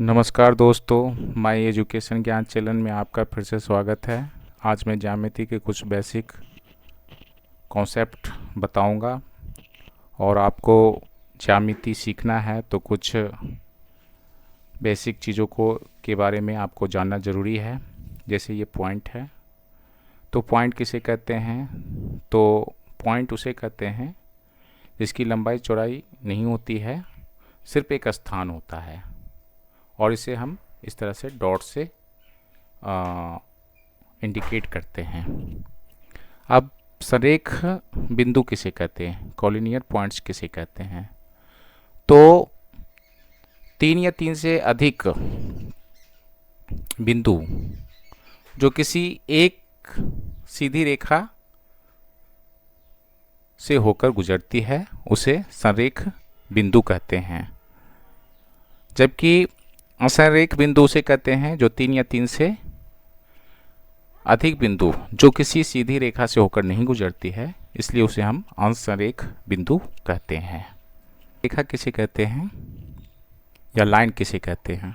नमस्कार दोस्तों, my education ज्ञान चैनल में आपका फिर से स्वागत है। आज मैं ज्यामिति के कुछ बेसिक कॉन्सेप्ट बताऊंगा और आपको ज्यामिति सीखना है तो कुछ बेसिक चीज़ों को के बारे में आपको जानना ज़रूरी है। जैसे ये पॉइंट है, तो पॉइंट किसे कहते हैं? तो पॉइंट उसे कहते हैं जिसकी लंबाई चौड़ाई नहीं होती है, सिर्फ एक स्थान होता है और इसे हम इस तरह से डॉट से इंडिकेट करते हैं। अब संरेख बिंदु किसे कहते हैं? कॉलिनियर पॉइंट्स किसे कहते हैं? तो 3 या 3 से अधिक बिंदु जो किसी एक सीधी रेखा से होकर गुजरती है उसे संरेख बिंदु कहते हैं। जबकि असंरेख बिंदु उसे कहते हैं जो 3 या 3 से अधिक बिंदु जो किसी सीधी रेखा से होकर नहीं गुजरती है, इसलिए उसे हम असंरेख बिंदु कहते हैं। रेखा किसे कहते हैं या लाइन किसे कहते हैं?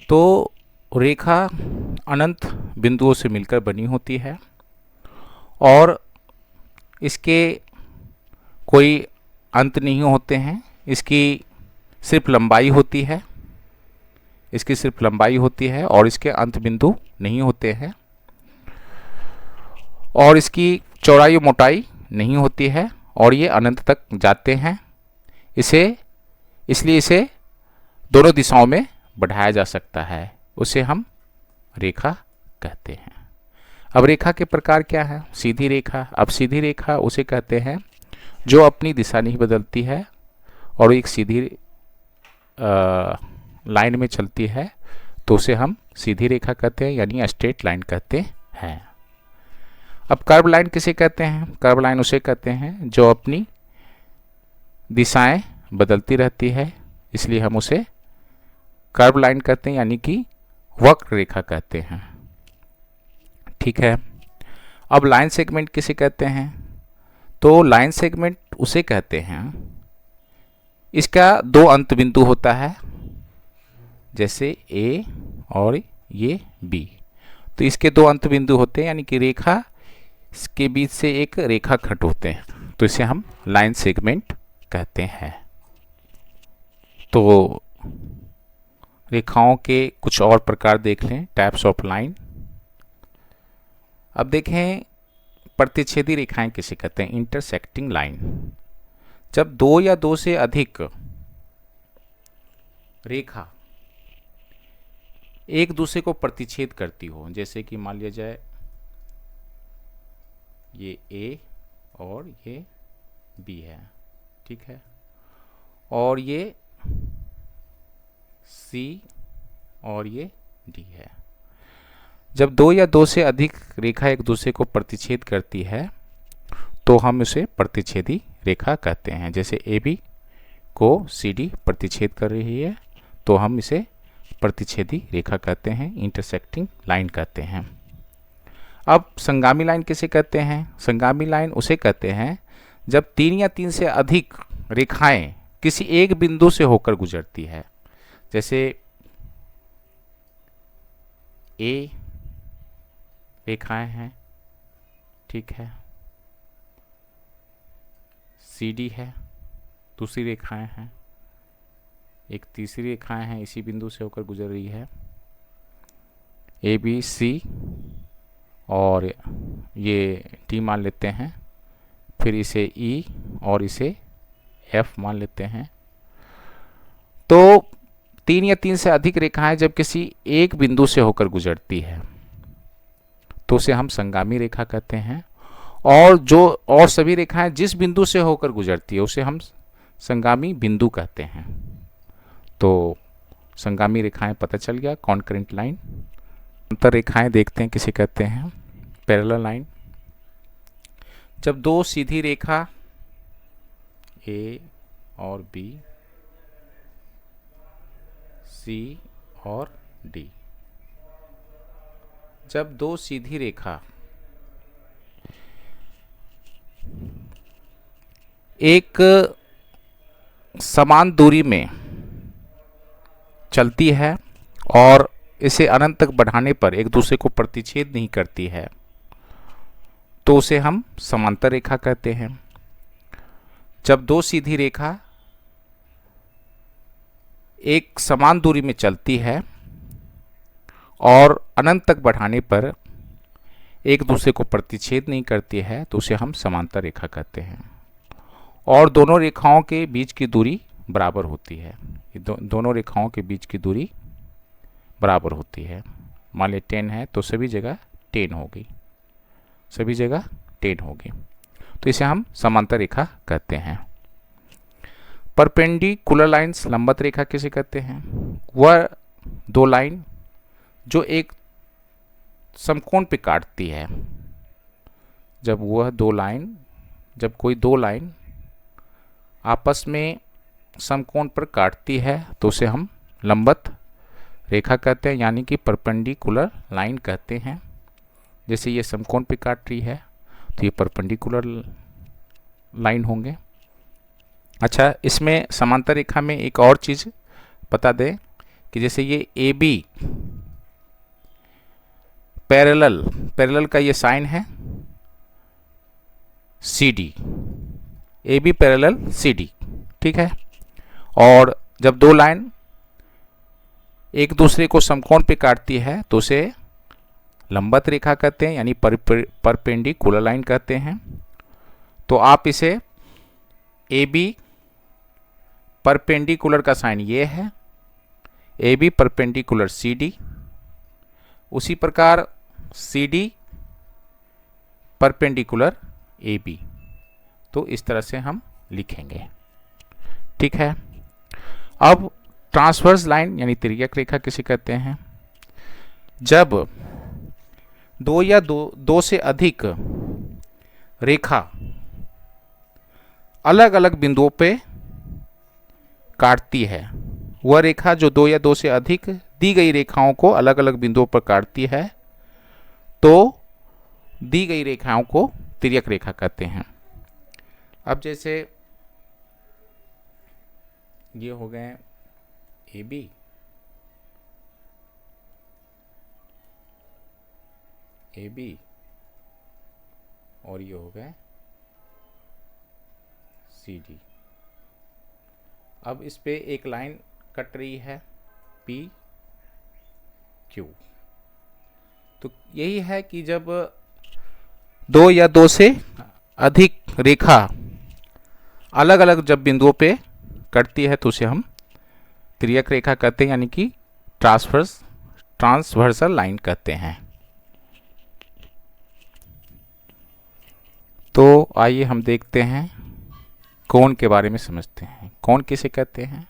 तो रेखा अनंत बिंदुओं से मिलकर बनी होती है और इसके कोई अंत नहीं होते हैं। इसकी सिर्फ लंबाई होती है, और इसके अंत बिंदु नहीं होते हैं और इसकी चौड़ाई और मोटाई नहीं होती है और ये अनंत तक जाते हैं। इसलिए इसे दोनों दिशाओं में बढ़ाया जा सकता है, उसे हम रेखा कहते हैं। अब रेखा के प्रकार क्या है? सीधी रेखा। अब सीधी रेखा उसे कहते हैं जो अपनी दिशा नहीं बदलती है और एक सीधी लाइन में चलती है, तो उसे हम सीधी रेखा कहते हैं, यानी स्ट्रेट लाइन कहते हैं। अब कर्व लाइन किसे कहते हैं? कर्व लाइन उसे कहते हैं जो अपनी दिशाएं बदलती रहती है, इसलिए हम उसे कर्व लाइन कहते हैं, यानी कि वक्र रेखा कहते हैं। ठीक है। अब लाइन सेगमेंट किसे कहते हैं? तो लाइन सेगमेंट उसे कहते हैं इसका दो अंत बिंदु होता है, जैसे ए और ये बी। तो इसके दो अंत बिंदु होते हैं, यानी कि रेखा के बीच से एक रेखा खंड होते हैं, तो इसे हम लाइन सेगमेंट कहते हैं। तो रेखाओं के कुछ और प्रकार देख लें, टाइप्स ऑफ लाइन। अब देखें प्रतिच्छेदी रेखाएं किसे कहते हैं? Intersecting line. जब दो या दो से अधिक रेखा एक दूसरे को प्रतिच्छेद करती हो, जैसे कि मान लिया जाए ये ए और ये बी है, ठीक है, और ये सी और ये डी है। जब दो या दो से अधिक रेखा एक दूसरे को प्रतिच्छेद करती है तो हम उसे प्रतिच्छेदी रेखा कहते हैं। जैसे ए बी को सी डी प्रतिच्छेद कर रही है तो हम इसे प्रतिच्छेदी रेखा कहते हैं, इंटरसेक्टिंग लाइन कहते हैं। अब संगामी लाइन किसे कहते हैं? संगामी लाइन उसे कहते हैं जब 3 या 3 से अधिक रेखाएं किसी एक बिंदु से होकर गुजरती है। जैसे ए रेखाएं हैं, ठीक है, सी डी है, दूसरी रेखाएं हैं, एक तीसरी रेखाएं हैं इसी बिंदु से होकर गुजर रही है, ए बी सी, और ये डी मान लेते हैं, फिर इसे ई और इसे एफ मान लेते हैं। तो 3 या 3 से अधिक रेखाएं जब किसी एक बिंदु से होकर गुजरती है तो उसे हम संगामी रेखा कहते हैं, और सभी रेखाएं जिस बिंदु से होकर गुजरती है उसे हम संगामी बिंदु कहते हैं। तो संगामी रेखाएं पता चल गया, कॉन्करेंट लाइन। अंतर रेखाएं देखते हैं किसे कहते हैं? Parallel line. जब दो सीधी रेखा ए और बी, सी और डी, जब दो सीधी रेखा एक समान दूरी में चलती है और इसे अनंत तक बढ़ाने पर एक दूसरे को प्रतिच्छेद नहीं करती है तो उसे हम समांतर रेखा कहते हैं। जब दो सीधी रेखा एक समान दूरी में चलती है और अनंत तक बढ़ाने पर एक दूसरे को प्रतिच्छेद नहीं करती है तो उसे हम समांतर रेखा कहते हैं। और दोनों रेखाओं के बीच की दूरी बराबर होती है। दोनों रेखाओं के बीच की दूरी बराबर होती है। मान लीजिए 10 है तो सभी जगह 10 होगी, सभी जगह 10 होगी, तो इसे हम समांतर रेखा कहते हैं। परपेंडिकुलर लाइंस लंबवत रेखा किसे कहते हैं? वह दो लाइन जो एक समकोण पे काटती है। जब कोई दो लाइन आपस में समकोण पर काटती है तो उसे हम लंबवत रेखा कहते हैं, यानी कि परपेंडिकुलर लाइन कहते हैं। जैसे ये समकोण पे काट रही है तो ये परपेंडिकुलर लाइन होंगे। अच्छा, इसमें समांतर रेखा में एक और चीज़ बता दें कि जैसे ये ए बी पैरेलल का ये साइन है C D, A B parallel C D, ठीक है। और जब दो लाइन एक दूसरे को समकोण पे काटती है तो उसे लंबवत रेखा कहते हैं, यानी परपेंडिकुलर लाइन कहते हैं। तो आप इसे ए बी परपेंडिकुलर का साइन ये है, A B perpendicular C D, उसी प्रकार C D perpendicular A B, तो इस तरह से हम लिखेंगे, ठीक है। अब ट्रांसवर्स लाइन यानी तिर्यक रेखा किसे कहते हैं? जब दो से अधिक रेखा अलग अलग बिंदुओं पे काटती है, वह रेखा जो दो से अधिक दी गई रेखाओं को अलग अलग बिंदुओं पर काटती है तो दी गई रेखाओं को तिर्यक रेखा कहते हैं। अब जैसे ये हो गए ए बी, और ये हो गए सी डी। अब इस पे एक लाइन कट रही है पी क्यू। तो यही है कि जब दो या दो से अधिक रेखा अलग अलग जब बिंदुओं पे कटती है तो उसे हम तिर्यक रेखा कहते हैं, यानी कि ट्रांसवर्सल लाइन कहते हैं। तो आइए हम देखते हैं कोण के बारे में समझते हैं। कोण किसे कहते हैं?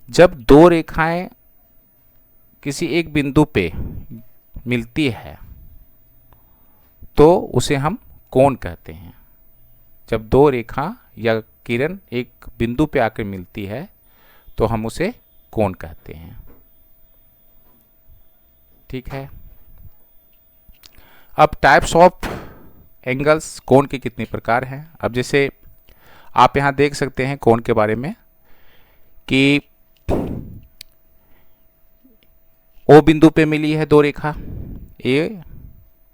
जब दो रेखाएं किसी एक बिंदु पे मिलती है तो उसे हम कोण कहते हैं। जब दो रेखा या किरण एक बिंदु पे आकर मिलती है तो हम उसे कोण कहते हैं, ठीक है। अब टाइप्स ऑफ एंगल्स, कोण के कितने प्रकार हैं? अब जैसे आप यहां देख सकते हैं कोण के बारे में कि ओ बिंदु पे मिली है दो रेखा ए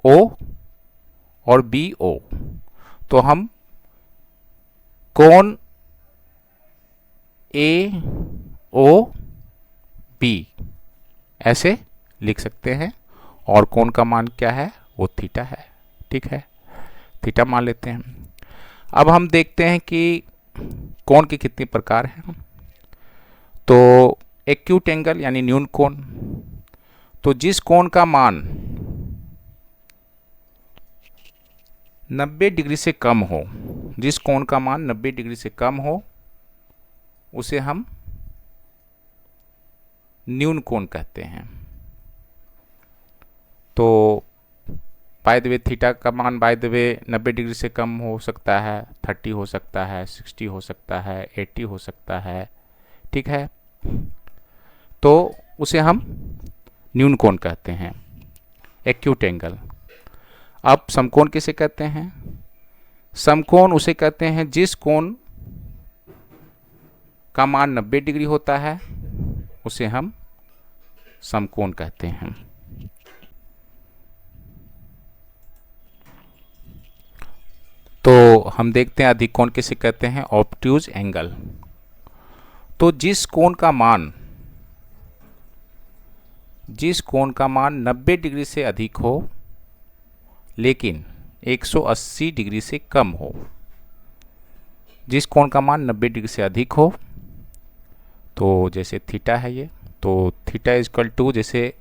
ओ और बी ओ, तो हम कोण ए ओ बी ऐसे लिख सकते हैं। और कोण का मान क्या है? वो थीटा है, ठीक है, थीटा मान लेते हैं। अब हम देखते हैं कि कोण के कितने प्रकार हैं। तो एक्यूट एंगल यानी न्यून कोण, तो जिस कोण का मान 90 डिग्री से कम हो, जिस कोण का मान 90 डिग्री से कम हो उसे हम न्यून कोण कहते हैं। तो बाय द वे थीटा का मान बाय द वे 90 डिग्री से कम हो सकता है, 30 हो सकता है, 60 हो सकता है, 80 हो सकता है, ठीक है। तो उसे हम न्यून कोण कहते हैं, एक्यूट एंगल। अब समकोण किसे कहते हैं? समकोण उसे कहते हैं जिस कोण का मान 90 डिग्री होता है उसे हम समकोण कहते हैं। तो हम देखते हैं अधिक कोण किसे कहते हैं, ऑब्ट्यूज एंगल। तो जिस कोण का मान 90 डिग्री से अधिक हो लेकिन 180 डिग्री से कम हो, जिस कोण का मान 90 डिग्री से अधिक हो, तो जैसे थीटा है ये, तो थीटा इजकल टू जैसे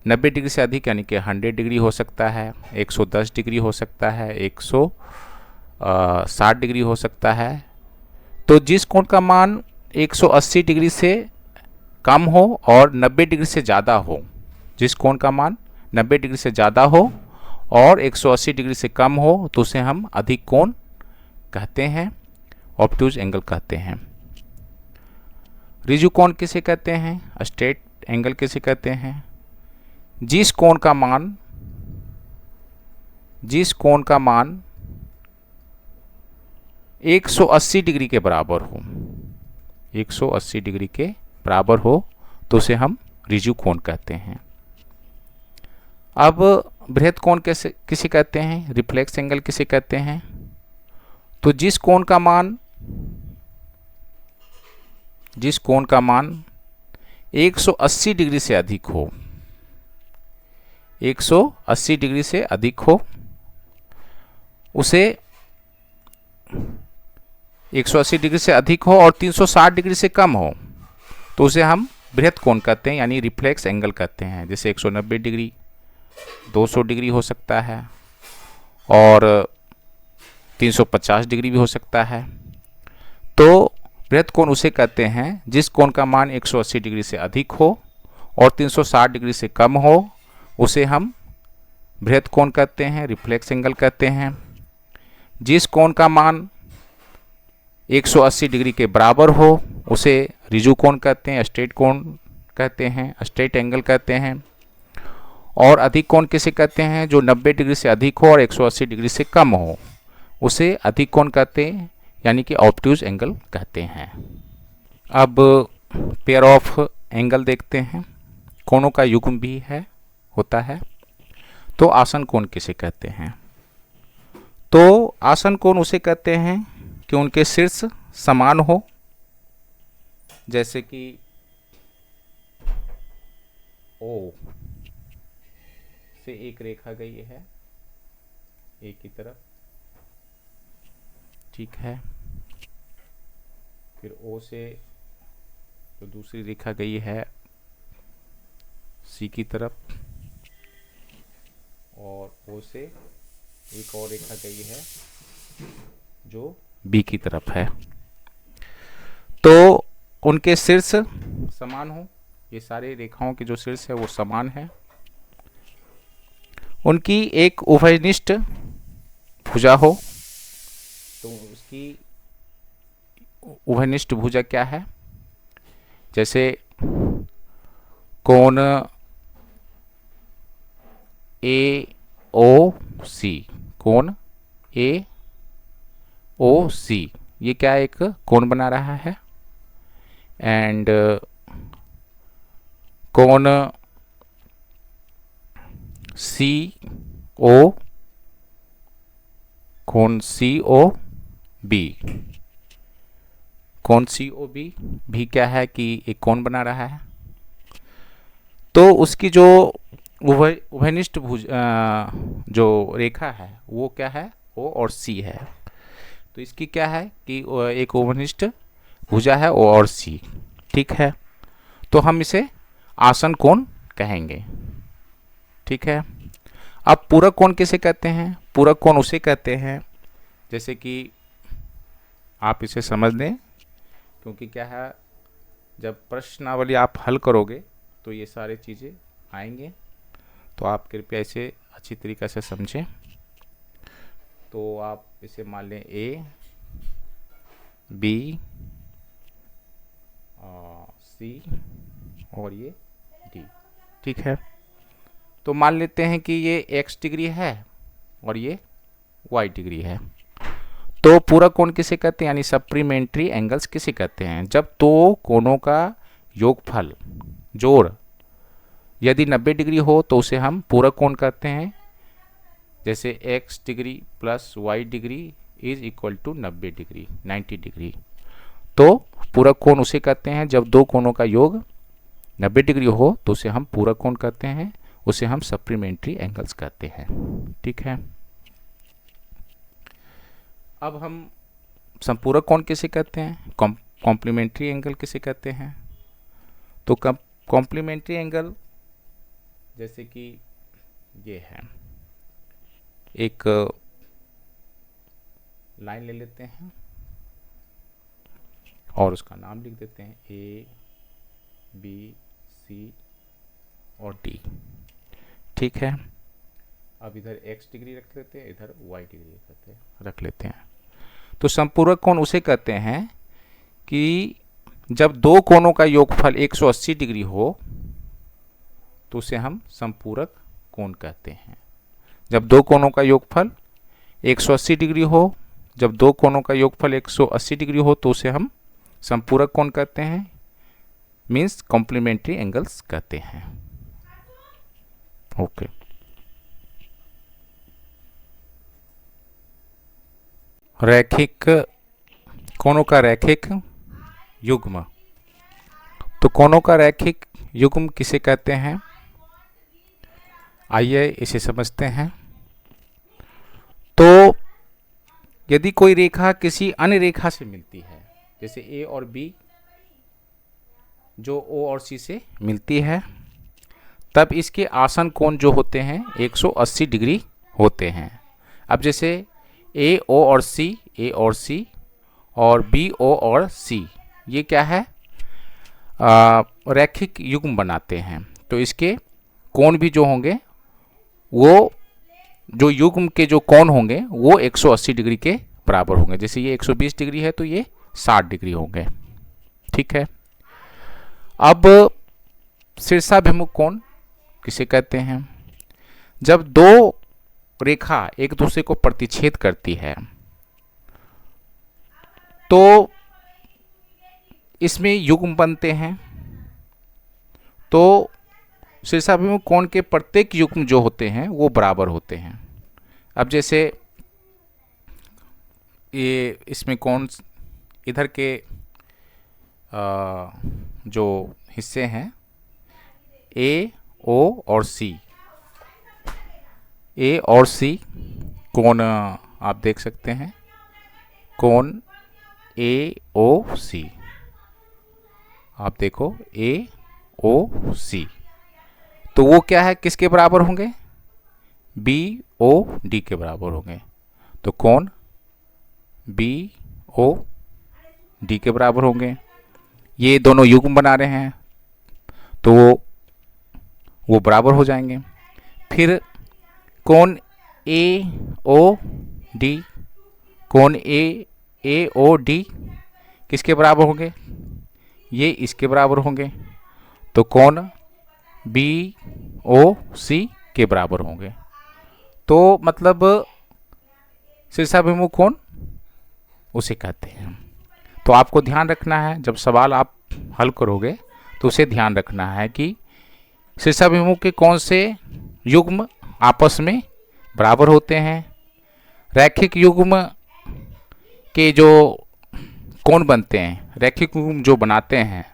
90 डिग्री से अधिक यानी कि 100 डिग्री हो सकता है, 110 डिग्री हो सकता है, 160 डिग्री हो सकता है। तो जिस कोण का मान 180 डिग्री से कम हो और 90 डिग्री से ज़्यादा हो, जिस कोण का मान 90 डिग्री से ज़्यादा हो और 180 डिग्री से कम हो, तो उसे हम अधिक कोण कहते हैं, ऑब्ट्यूज एंगल कहते हैं। ऋजु कोण किसे कहते हैं, स्ट्रेट एंगल किसे कहते हैं, जिस कोण का मान 180 डिग्री के बराबर हो, 180 डिग्री के बराबर हो, तो उसे हम ऋजु कोण कहते हैं। अब बृहद कोण किसे कहते हैं, रिफ्लेक्स एंगल किसे कहते हैं, तो जिस कोण का मान 180 डिग्री से अधिक हो, 180 डिग्री से अधिक हो, उसे 180 डिग्री से अधिक हो और 360 डिग्री से कम हो, तो उसे हम बृहद कोण कहते हैं, यानी रिफ्लेक्स एंगल कहते हैं। जैसे 190 डिग्री, 200 डिग्री हो सकता है और 350 डिग्री भी हो सकता है। तो बृहद कोण उसे कहते हैं जिस कोण का मान 180 डिग्री से अधिक हो और 360 डिग्री से कम हो, उसे हम बृहद कोण कहते हैं, रिफ्लेक्स एंगल कहते हैं। जिस कोण का मान 180 डिग्री के बराबर हो, उसे ऋजु कोण कहते हैं, स्ट्रेट कोण कहते हैं, स्ट्रेट एंगल कहते हैं। और अधिक कोण किसे कहते हैं, जो 90 डिग्री से अधिक हो और 180 डिग्री से कम हो, उसे अधिक कोण कहते हैं, यानी कि ऑब्ट्यूज एंगल कहते हैं। अब पेयर ऑफ एंगल देखते हैं। कोणों का युग्म भी होता है। तो आसन कोण किसे कहते हैं, तो आसन कोण उसे कहते हैं कि उनके शीर्ष समान हो, जैसे कि ओ से एक रेखा गई है ए की तरफ, ठीक है, फिर ओ से तो दूसरी रेखा गई है सी की तरफ, और ओ से एक और रेखा गई है जो बी की तरफ है। तो उनके शीर्ष समान हो, ये सारे रेखाओं के जो शीर्ष है वो समान है। उनकी एक उभयनिष्ठ भुजा हो, तो उसकी उभयनिष्ठ भुजा क्या है, जैसे कोण ए ओ सी, कोण ए ओ सी, ये क्या एक कोण बना रहा है। एंड कोण सी ओ, कोण सी ओ बी, कोण सी ओ बी भी क्या है कि एक कोण बना रहा है। तो उसकी जो उभयनिष्ठ भुज जो रेखा है वो क्या है, ओ और सी है। तो इसकी क्या है कि एक उभयनिष्ठ भुजा है ओ और सी, ठीक है। तो हम इसे आसन कोण कहेंगे, ठीक है। अब पूरक कोण किसे कहते हैं, पूरक कोण उसे कहते हैं, जैसे कि आप इसे समझ लें, क्योंकि क्या है जब प्रश्नावली आप हल करोगे तो ये सारी चीज़ें आएंगे, तो आप कृपया इसे अच्छी तरीक़े से समझें। तो आप इसे मान लें ए बी सी और ये डी, ठीक है। तो मान लेते हैं कि ये x डिग्री है और ये y डिग्री है। तो पूरक कोण किसे कहते हैं, यानी सप्लीमेंट्री एंगल्स किसे कहते हैं, जब दो कोणों का योगफल जोड़ यदि 90 डिग्री हो तो उसे हम पूरक कोण कहते हैं। जैसे x degree plus y degree is equal to 90 degree 90 degree, तो पूरक कोण उसे कहते हैं जब दो कोणों का योग 90 डिग्री हो तो उसे हम पूरक कोण कहते हैं, उसे हम सप्लीमेंट्री एंगल्स कहते हैं। ठीक है, अब हम संपूरक कोण किसे कहते हैं, कॉम्प्लीमेंट्री एंगल किसे कहते हैं। तो कॉम्प्लीमेंट्री एंगल जैसे कि ये है, एक लाइन ले लेते हैं और उसका नाम लिख देते हैं ए बी सी और डी। ठीक है, अब इधर x डिग्री रख लेते हैं, इधर y डिग्री रख लेते हैं। तो संपूरक कोण उसे कहते हैं कि जब दो कोणों का योगफल 180 डिग्री हो तो उसे हम संपूरक कोण कहते हैं। जब दो कोणों का योगफल 180 डिग्री हो, जब दो कोणों का योगफल 180 डिग्री हो तो उसे हम संपूरक कोण कहते हैं, मीन्स कॉम्प्लीमेंट्री एंगल्स कहते हैं। ओके, रैखिक कोणों का रैखिक युग्म। तो कोणों का रैखिक युग्म किसे कहते हैं, आइए इसे समझते हैं। तो यदि कोई रेखा किसी अन्य रेखा से मिलती है, जैसे ए और बी जो ओ और सी से मिलती है, तब इसके आसन कोण जो होते हैं 180 डिग्री होते हैं। अब जैसे ए ओ और सी और बी ओ और सी, ये क्या है, रैखिक युग्म बनाते हैं। तो इसके कोण भी जो होंगे वो जो युग्म के जो कोण होंगे वो 180 डिग्री के बराबर होंगे। जैसे ये 120 डिग्री है तो ये 60 डिग्री होंगे। ठीक है, अब शीर्षाभिमुख कोण किसे कहते हैं, जब दो रेखा एक दूसरे को प्रतिच्छेद करती है तो इसमें युग्म बनते हैं। तो शीर्षाभिमुख कोण के प्रत्येक युग्म जो होते हैं वो बराबर होते हैं। अब जैसे ये इसमें कोण इधर के जो हिस्से हैं ए ओ और सी, ए और सी कोण आप देख सकते हैं, कोण ए ओ सी, आप देखो ए ओ सी, तो वो क्या है, किसके बराबर होंगे, बी ओ डी के बराबर होंगे। तो कोण बी ओ डी के बराबर होंगे। ये दोनों युग्म बना रहे हैं तो वो बराबर हो जाएंगे। फिर कोण ए ओ डी, कोण ए ओ डी किसके बराबर होंगे, ये इसके बराबर होंगे। तो कोण बी ओ सी के बराबर होंगे। तो मतलब शीर्षाभिमुख कोण उसे कहते हैं। तो आपको ध्यान रखना है, जब सवाल आप हल करोगे तो उसे ध्यान रखना है कि शीर्षाभिमुख के कौन से युग्म आपस में बराबर होते हैं। रैखिक युग्म के जो कोण बनते हैं, रैखिक युग्म जो बनाते हैं,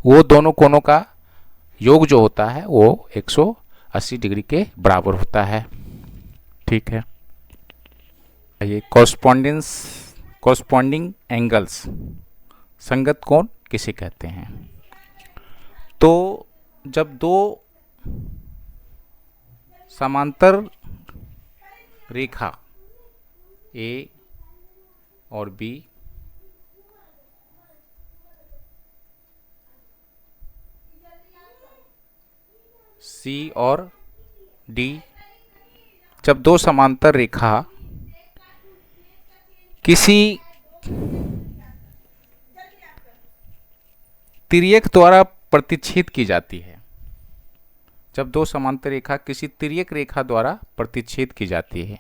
वो दोनों कोणों का योग जो होता है वो 180 डिग्री के बराबर होता है। ठीक है, ये कॉरस्पॉन्डिंग एंगल्स, संगत कोण किसे कहते हैं। तो जब दो समांतर रेखा ए और बी सी और डी, जब दो समांतर रेखा किसी तिर्यक द्वारा प्रतिच्छेद की जाती है, जब दो समांतर रेखा किसी तिर्यक रेखा द्वारा प्रतिच्छेद की जाती है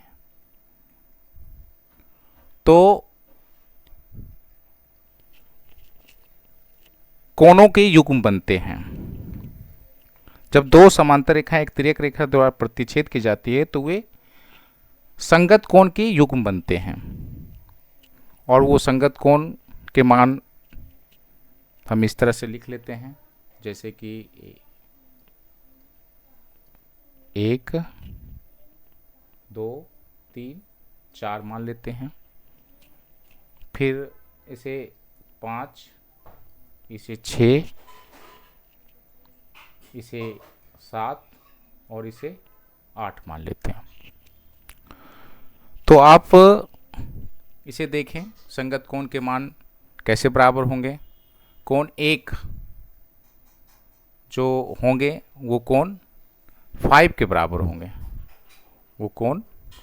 तो कोणों के युग्म बनते हैं। जब दो समांतर रेखाएं एक तिर्यक रेखा द्वारा प्रतिच्छेद की जाती है तो वे संगत कोण के युग्म बनते हैं, और वो संगत कोण के मान हम इस तरह से लिख लेते हैं, जैसे कि 1 2 3 4 मान लेते हैं, फिर इसे 5, इसे 6, इसे 7 और इसे 8 मान लेते हैं। तो आप इसे देखें, संगत कोण के मान कैसे बराबर होंगे। कोण 1 जो होंगे वो कोण 5 के बराबर होंगे, वो कोण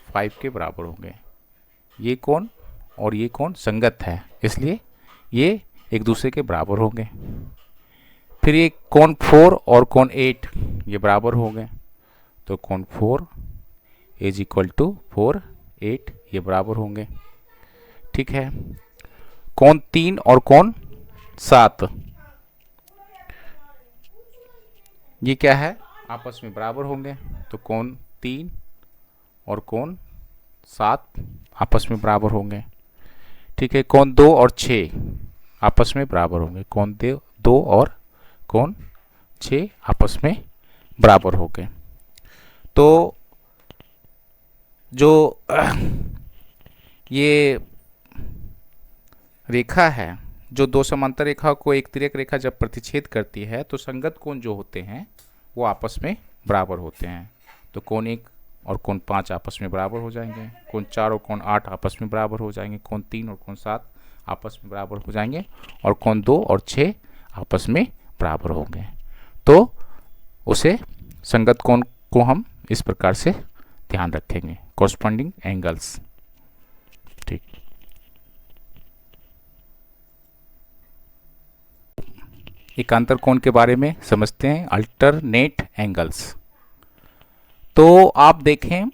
5 के बराबर होंगे। ये कोण और ये कोण संगत है, इसलिए ये एक दूसरे के बराबर होंगे। फिर ये कोण 4 और कोण 8 ये बराबर हो गए, तो कोण 4 इज इक्वल टू 4 8 ये बराबर होंगे। ठीक है। कोण 3 और कोण 7 ये क्या है, आपस में बराबर होंगे, तो कोण 3 और कोण 7 आपस में बराबर होंगे। ठीक है। कोण 2 और 6 आपस में बराबर होंगे, कोण 2 और कोण 6 आपस में बराबर हो गए। तो जो ये रेखा है, जो दो समांतर रेखा को एक तिर्यक रेखा जब प्रतिच्छेद करती है तो संगत कोण जो होते हैं वो आपस में बराबर होते हैं। तो कोण 1 और कोण 5 आपस में बराबर हो जाएंगे, कोण 4 और कोण 8 आपस में बराबर हो जाएंगे, कोण 3 और कोण 7 आपस में बराबर हो जाएंगे, और कोण 2 और 6 आपस में बराबर होंगे। तो उसे संगत कोण को हम इस प्रकार से ध्यान रखेंगे, कॉरस्पॉन्डिंग एंगल्स। ठीक। एकांतर कोण के बारे में समझते हैं, अल्टरनेट एंगल्स। तो आप देखें,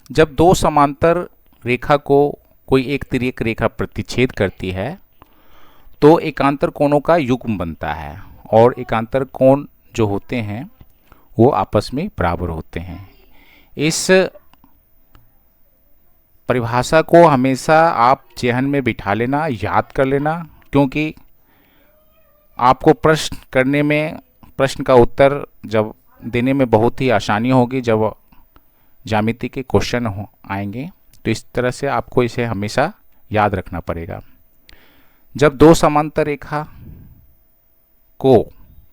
जब दो समांतर रेखा को कोई एक तिर्यक रेखा प्रतिच्छेद करती है तो एकांतर कोणों का युग्म बनता है, और एकांतर कोण जो होते हैं वो आपस में बराबर होते हैं। इस परिभाषा को हमेशा आप जेहन में बिठा लेना, याद कर लेना, क्योंकि आपको प्रश्न करने में, प्रश्न का उत्तर जब देने में बहुत ही आसानी होगी जब ज्यामिति के क्वेश्चन आएंगे। तो इस तरह से आपको इसे हमेशा याद रखना पड़ेगा। जब दो समांतर रेखा को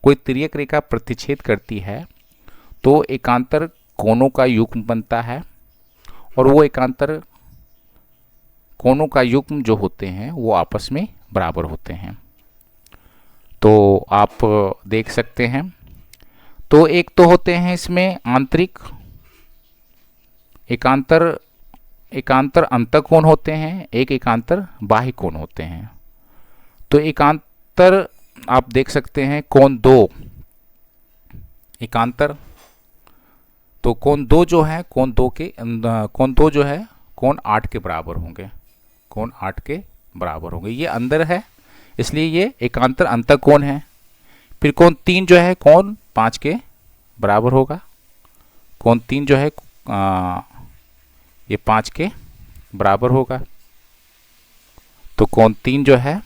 कोई तिर्यक रेखा प्रतिच्छेद करती है तो एकांतर कोणों का युग्म बनता है, और वो एकांतर कोणों का युग्म जो होते हैं वो आपस में बराबर होते हैं। तो आप देख सकते हैं, तो एक तो होते हैं इसमें आंतरिक एकांतर अंतःकोण होते हैं, एक एकांतर बाह्य कोण होते हैं। तो एकांतर आप देख सकते हैं कोण 2 एकांतर, तो कोण 2 जो है कोण 2 जो है कोण 8 के बराबर होंगे, कोण 8 के बराबर होंगे। ये अंदर है इसलिए ये एकांतर अंतःकोण है। फिर कोण 3 जो है कोण 5 के बराबर होगा, कोण 3 जो है ये 5 के बराबर होगा। तो कोण 3 जो है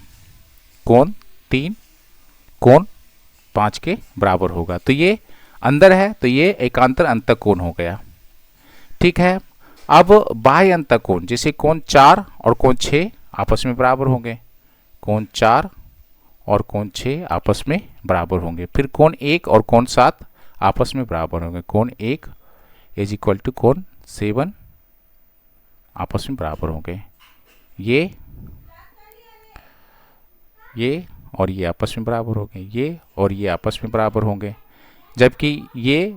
कोण 3 कोण 5 के बराबर होगा। तो ये अंदर है, तो ये एकांतर अंतःकोण हो गया। ठीक है। अब बाह्य अंतःकोण, जैसे कोण 4 और कोण 6 आपस में बराबर होंगे, कोण 4 और कोण 6 आपस में बराबर होंगे। फिर कोण 1 और कोण 7 आपस में बराबर होंगे, कोण 1 इज इक्वल टू कोण 7 आपस में बराबर होंगे। ये और ये आपस में बराबर होंगे, ये और ये आपस में बराबर होंगे। जबकि ये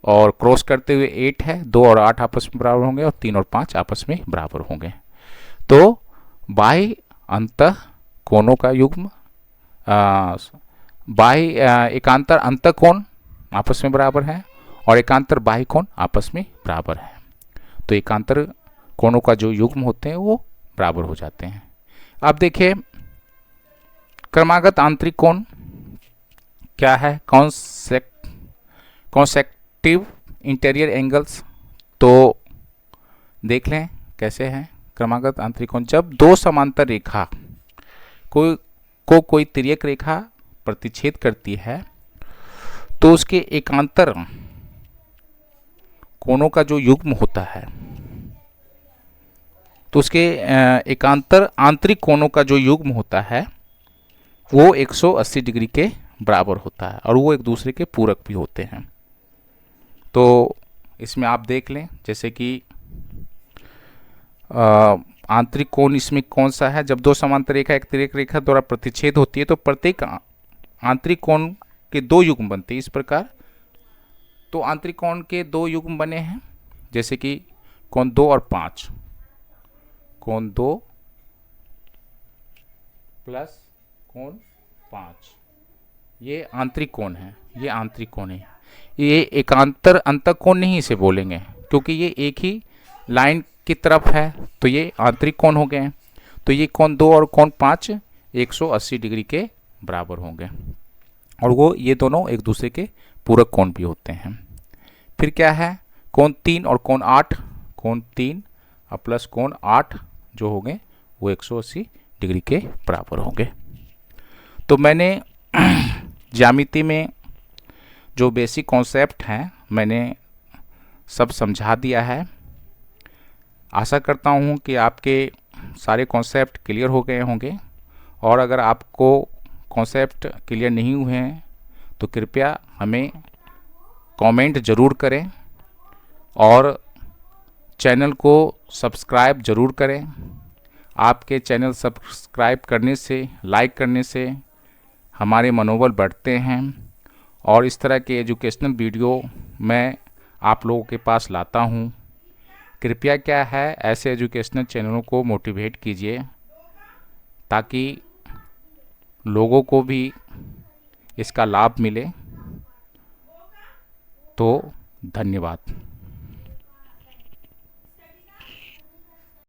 और क्रॉस करते हुए 8 है, 2 और 8 आपस में बराबर होंगे, और 3 और 5 आपस में बराबर होंगे। तो बाह्य अंतः कोणों का युग्म, बाह्य एकांतर अंतः कोण आपस में बराबर है, और एकांतर बाह्य कोण आपस में बराबर है। तो एकांतर कोणों का जो युग्म होते हैं वो बराबर हो जाते हैं। अब देखिए क्रमागत आंतरिक कोण, क्या है कॉन्सेक्टिव इंटीरियर एंगल्स। तो देख लें कैसे हैं क्रमागत आंतरिक कोण। जब दो समांतर रेखा कोई तिर्यक रेखा प्रतिच्छेद करती है तो उसके एकांतर कोणों का जो युग्म होता है, तो उसके एकांतर आंतरिक कोणों का जो युग्म होता है वो 180 डिग्री के बराबर होता है और वो एक दूसरे के पूरक भी होते हैं। तो इसमें आप देख लें जैसे कि आंतरिक कोण इसमें कौन सा है। जब दो समांतर रेखा एक तिर्यक रेखा द्वारा प्रतिच्छेद होती है तो प्रत्येक आंतरिक कोण के दो युग्म बनते हैं इस प्रकार। तो आंतरिक कोण के दो युग्म बने हैं जैसे कि कोण 2 और 5, कोण 2 प्लस कोण 5, ये आंतरिक कोण है, ये आंतरिक कोण है। ये एकांतर अंतक कोण नहीं इसे बोलेंगे क्योंकि ये एक ही लाइन की तरफ है, तो ये आंतरिक कोण हो गए। तो ये कोण 2 और कोण 5 180 डिग्री के बराबर होंगे और वो ये दोनों एक दूसरे के पूरक कोण भी होते हैं। फिर क्या है कोण 3 और कोण 8, कोण 3 और प्लस कोण 8 जो होंगे वो 180 डिग्री के बराबर होंगे। तो मैंने ज्यामिति में जो बेसिक कॉन्सेप्ट हैं मैंने सब समझा दिया है। आशा करता हूँ कि आपके सारे कॉन्सेप्ट क्लियर हो गए होंगे और अगर आपको कॉन्सेप्ट क्लियर नहीं हुए हैं तो कृपया हमें कमेंट ज़रूर करें और चैनल को सब्सक्राइब ज़रूर करें। आपके चैनल सब्सक्राइब करने से, लाइक करने से हमारे मनोबल बढ़ते हैं और इस तरह के एजुकेशनल वीडियो मैं आप लोगों के पास लाता हूँ। कृपया क्या है ऐसे एजुकेशनल चैनलों को मोटिवेट कीजिए ताकि लोगों को भी इसका लाभ मिले। तो धन्यवाद।